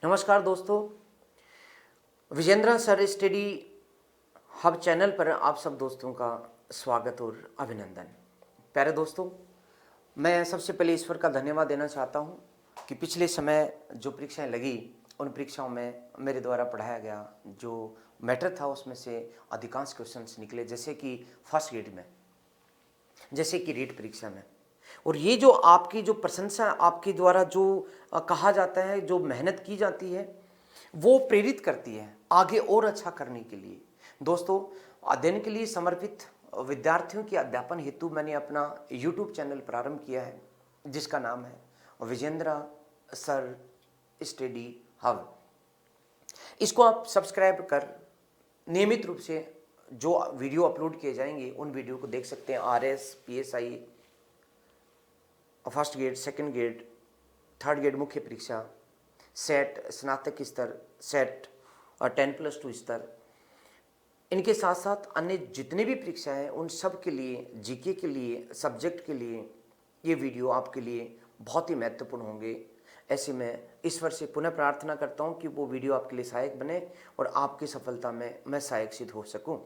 नमस्कार दोस्तों, Vijendra sir study hub channel पर आप सब दोस्तों का स्वागत और अभिनंदन। प्यारे दोस्तों, मैं सबसे पहले ईश्वर का धन्यवाद देना चाहता हूं कि पिछले समय जो परीक्षाएं लगी उन परीक्षाओं में मेरे द्वारा पढ़ाया गया जो मैटर था उसमें से अधिकांश क्वेश्चंस निकले, जैसे कि फर्स्ट ग्रेड में, जैसे कि रीट परीक्षा में। और ये जो आपकी जो प्रशंसा आपके द्वारा जो कहा जाता है, जो मेहनत की जाती है, वो प्रेरित करती है आगे और अच्छा करने के लिए। दोस्तों, अध्ययन के लिए समर्पित विद्यार्थियों के अध्यापन हेतु मैंने अपना यूट्यूब चैनल प्रारंभ किया है जिसका नाम है विजेंद्र सर स्टडी हब। इसको आप सब्सक्राइब कर नियमित रूप से जो वीडियो अपलोड किए जाएंगे उन वीडियो को देख सकते हैं। RS, PSI, first grade, second grade, third grade मुख्य परीक्षा, सेट स्नातक स्तर, सेट और 10+2 स्तर, इनके साथ साथ अन्य जितने भी परीक्षा हैं उन सब के लिए, जीके के लिए, सब्जेक्ट के लिए ये वीडियो आपके लिए बहुत ही महत्वपूर्ण होंगे। ऐसे में ईश्वर से पुनः प्रार्थना करता हूं कि वो वीडियो आपके लिए सहायक बने और आपकी सफलता में मैं सहायक सिद्ध हो सकूं।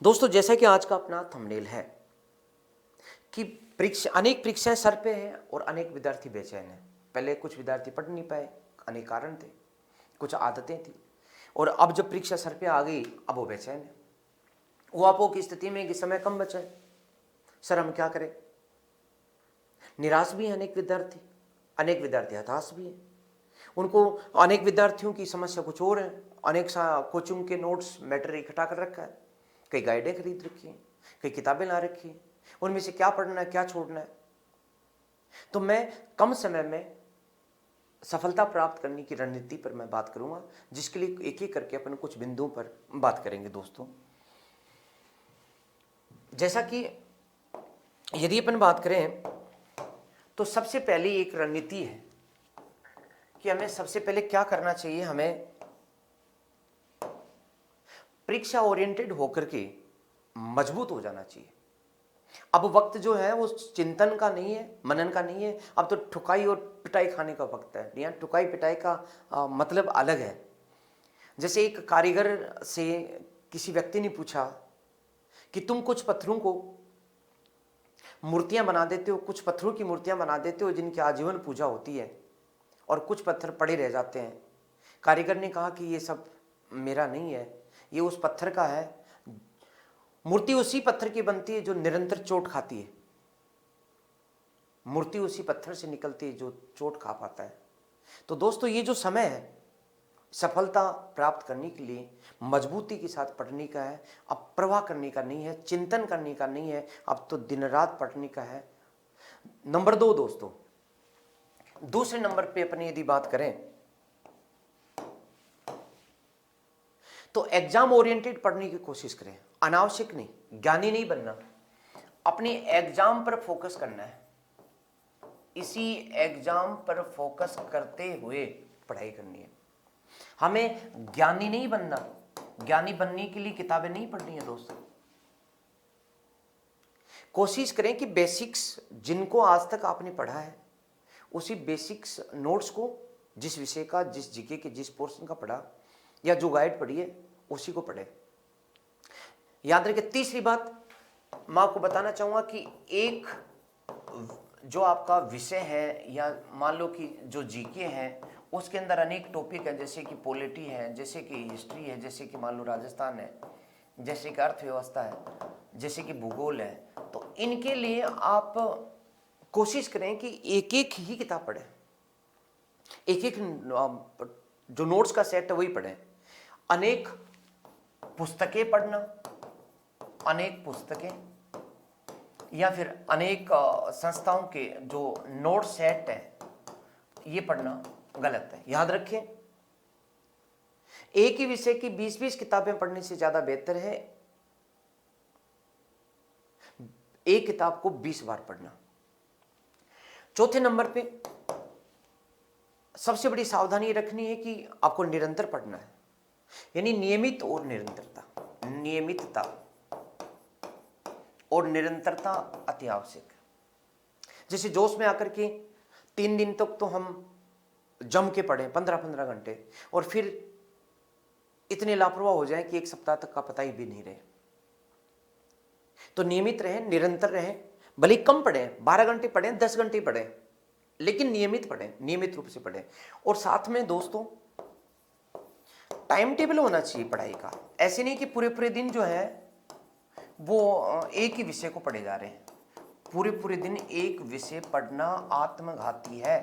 दोस्तों, जैसा कि आज का अपना थंबनेल है कि अनेक परीक्षाएं सर पे हैं और अनेक विद्यार्थी बेचैन हैं। पहले कुछ विद्यार्थी पढ़ नहीं पाए, अनेक कारण थे, कुछ आदतें थी, और अब जब परीक्षा सर पे आ गई अब वो बेचैन है। वो आपो की स्थिति में कि समय कम बचा है, सर हम क्या करें। निराश भी हैं अनेक विद्यार्थी हताश भी हैं। उनको अनेक विद्यार्थियों की समस्या कुछ और है। अनेक कोचिंग के नोट्स मैटर इकट्ठा कर रखा है, कई गाइडें खरीद रखी हैं, कई किताबें ला रखी हैं, उनमें से क्या पढ़ना है क्या छोड़ना है। तो मैं कम समय में सफलता प्राप्त करने की रणनीति पर मैं बात करूंगा, जिसके लिए एक एक करके अपन कुछ बिंदुओं पर बात करेंगे। दोस्तों, जैसा कि यदि अपन बात करें तो सबसे पहली एक रणनीति है कि हमें सबसे पहले क्या करना चाहिए। हमें परीक्षा ओरिएंटेड होकर के मजबूत हो जाना चाहिए। अब वक्त जो है वो चिंतन का नहीं है, मनन का नहीं है, अब तो ठुकाई और पिटाई खाने का वक्त है। यहाँ ठुकाई पिटाई का मतलब अलग है। जैसे एक कारीगर से किसी व्यक्ति ने पूछा कि तुम कुछ पत्थरों को मूर्तियां बना देते हो, कुछ पत्थरों की मूर्तियां बना देते हो जिनकी आजीवन पूजा होती है, और कुछ पत्थर पड़े रह जाते हैं। कारीगर ने कहा कि ये सब मेरा नहीं है, ये उस पत्थर का है। मूर्ति उसी पत्थर की बनती है जो निरंतर चोट खाती है। मूर्ति उसी पत्थर से निकलती है जो चोट खा पाता है। तो दोस्तों, ये जो समय है सफलता प्राप्त करने के लिए मजबूती के साथ पढ़ने का है। अब प्रवाह करने का नहीं है, चिंतन करने का नहीं है, अब तो दिन रात पढ़ने का है। नंबर 2 दोस्तों, दूसरे नंबर पे अपनी यदि बात करें तो एग्जाम ओरिएंटेड पढ़ने की कोशिश करें। अनावश्यक नहीं, ज्ञानी नहीं बनना, अपने एग्जाम पर फोकस करना है। इसी एग्जाम पर फोकस करते हुए पढ़ाई करनी है। हमें ज्ञानी नहीं बनना, ज्ञानी बनने के लिए किताबें नहीं पढ़नी है। दोस्तों, कोशिश करें कि बेसिक्स जिनको आज तक आपने पढ़ा है उसी बेसिक्स नोट्स को, जिस विषय का, जिस जीके के जिस पोर्शन का पढ़ा या जो गाइड पढ़ी है उसी को पढ़े। याद रखें, तीसरी बात मैं आपको बताना चाहूंगा कि एक जो आपका विषय है या मान लो कि जो जीके है उसके अंदर अनेक टॉपिक है, जैसे कि पॉलिटी है, जैसे कि हिस्ट्री है, जैसे कि मान लो राजस्थान है, जैसे कि अर्थव्यवस्था है, जैसे कि भूगोल है। तो इनके लिए आप कोशिश करें कि एक एक ही किताब पढ़ें, एक एक जो नोट्स का सेट है वही पढ़ें। अनेक पुस्तकें पढ़ना, अनेक पुस्तकें या फिर अनेक संस्थाओं के जो नोट सेट है ये पढ़ना गलत है। याद रखें, एक ही विषय की 20-20 किताबें पढ़ने से ज्यादा बेहतर है एक किताब को 20 बार पढ़ना। चौथे नंबर पे सबसे बड़ी सावधानी रखनी है कि आपको निरंतर पढ़ना है, यानी नियमित और निरंतरता। नियमितता और निरंतरता अति आवश्यक है। जैसे जोश में आकर के 3 दिन तक तो हम जम के पढ़ें 15-15 घंटे, और फिर इतने लापरवाह हो जाएं कि एक सप्ताह तक का पता ही भी नहीं रहे। तो नियमित रहें, निरंतर रहें, भले ही कम पढ़ें, 12 घंटे पढ़ें, 10 घंटे पढ़ें, लेकिन नियमित पढ़ें, नियमित रूप से पढ़ें। और साथ में दोस्तों टाइम टेबल होना चाहिए पढ़ाई का। ऐसे नहीं कि पूरे पूरे दिन जो है वो एक ही विषय को पढ़े जा रहे हैं। पूरे पूरे दिन एक विषय पढ़ना आत्मघाती है।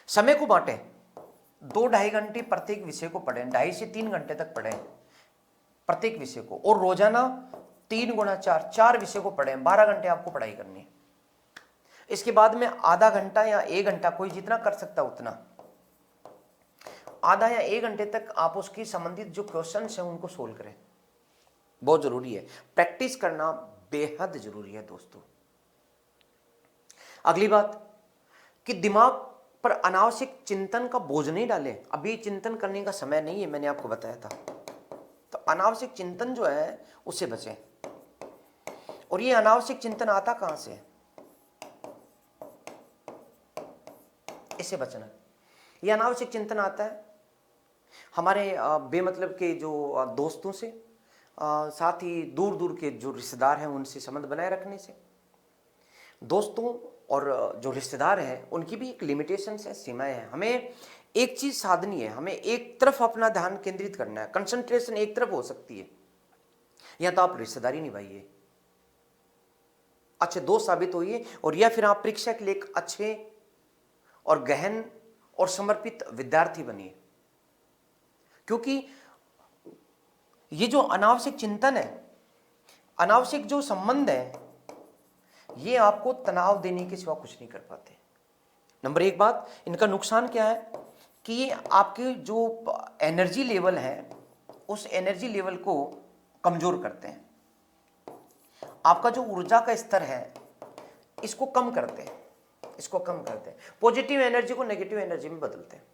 समय को बांटें, 2-2.5 घंटे प्रत्येक विषय को पढ़ें, 2.5 से 3 घंटे तक पढ़ें प्रत्येक विषय को, और रोजाना 3 गुणा 4 विषय को पढ़ें। 12 घंटे आपको पढ़ाई करनी है। इसके बाद में आधा घंटा या 1 घंटा, कोई जितना कर सकता उतना, आधा या 1 घंटे तक आप उसकी संबंधित जो क्वेश्चन हैं उनको सोल्व करें। बहुत जरूरी है, प्रैक्टिस करना बेहद जरूरी है दोस्तों। अगली बात कि दिमाग पर अनावश्यक चिंतन का बोझ नहीं डालें। अभी चिंतन करने का समय नहीं है, मैंने आपको बताया था। तो अनावश्यक चिंतन जो है उससे बचें। और ये अनावश्यक चिंतन आता कहां से है, इससे बचना। ये अनावश्यक चिंतन आता है हमारे बेमतलब के जो दोस्तों से, साथ ही दूर दूर के जो रिश्तेदार हैं उनसे संबंध बनाए रखने से। दोस्तों और जो रिश्तेदार हैं उनकी भी एक लिमिटेशंस है, सीमाएं हैं। हमें एक चीज साधनी है, हमें एक तरफ अपना ध्यान केंद्रित करना है, कंसंट्रेशन एक तरफ हो सकती है। या तो आप रिश्तेदारी निभाइए, अच्छे दोस्त साबित होइए, और या फिर आप परीक्षा के लिए एक अच्छे और गहन और समर्पित विद्यार्थी बनिए। क्योंकि ये जो अनावश्यक चिंतन है, अनावश्यक जो संबंध है, ये आपको तनाव देने के सिवा कुछ नहीं कर पाते। नंबर 1 बात, इनका नुकसान क्या है कि ये आपके जो एनर्जी लेवल है उस एनर्जी लेवल को कमजोर करते हैं। आपका जो ऊर्जा का स्तर है इसको कम करते हैं, इसको कम करते हैं। पॉजिटिव एनर्जी को नेगेटिव एनर्जी में बदलते हैं।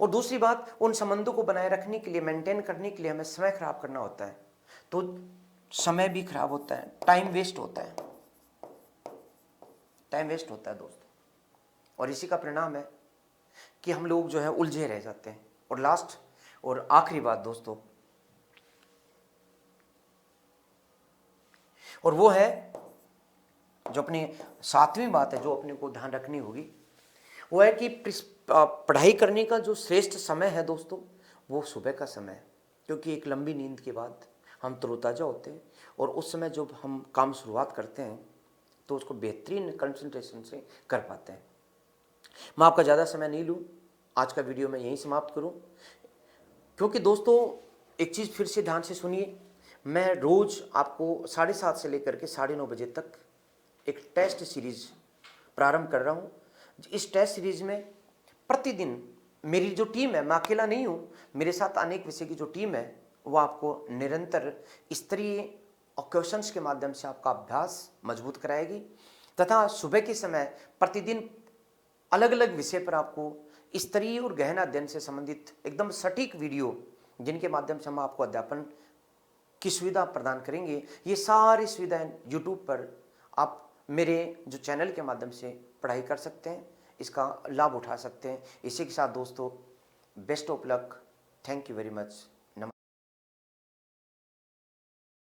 और दूसरी बात, उन संबंधों को बनाए रखने के लिए, मेंटेन करने के लिए हमें समय खराब करना होता है, तो समय भी खराब होता है, टाइम वेस्ट होता है, टाइम वेस्ट होता है दोस्तों। और इसी का परिणाम है कि हम लोग जो है उलझे रह जाते हैं। और लास्ट और आखिरी बात दोस्तों, और वो है जो अपनी 7वीं बात है जो अपने को ध्यान रखनी होगी, वो है कि पढ़ाई करने का जो श्रेष्ठ समय है दोस्तों वो सुबह का समय है। क्योंकि एक लंबी नींद के बाद हम तरोताज़ा होते हैं, और उस समय जब हम काम शुरुआत करते हैं तो उसको बेहतरीन कंसंट्रेशन से कर पाते हैं। मैं आपका ज़्यादा समय नहीं लूँ, आज का वीडियो मैं यहीं समाप्त करूँ। क्योंकि दोस्तों एक चीज़ फिर से ध्यान से सुनिए, मैं रोज़ आपको 7:30 से लेकर के 9:30 बजे तक एक टेस्ट सीरीज प्रारंभ कर रहा हूँ। इस टेस्ट सीरीज में प्रतिदिन मेरी जो टीम है, मैं अकेला नहीं हूँ, मेरे साथ अनेक विषय की जो टीम है वो आपको निरंतर स्तरीय और क्वेश्चंस के माध्यम से आपका अभ्यास मजबूत कराएगी, तथा सुबह के समय प्रतिदिन अलग अलग विषय पर आपको स्तरीय और गहन अध्ययन से संबंधित एकदम सटीक वीडियो, जिनके माध्यम से हम आपको अध्यापन की सुविधा प्रदान करेंगे। ये सारी सुविधाएं यूट्यूब पर आप मेरे जो चैनल के माध्यम से पढ़ाई कर सकते हैं, इसका लाभ उठा सकते हैं। इसी के साथ दोस्तों best of luck, thank you very much.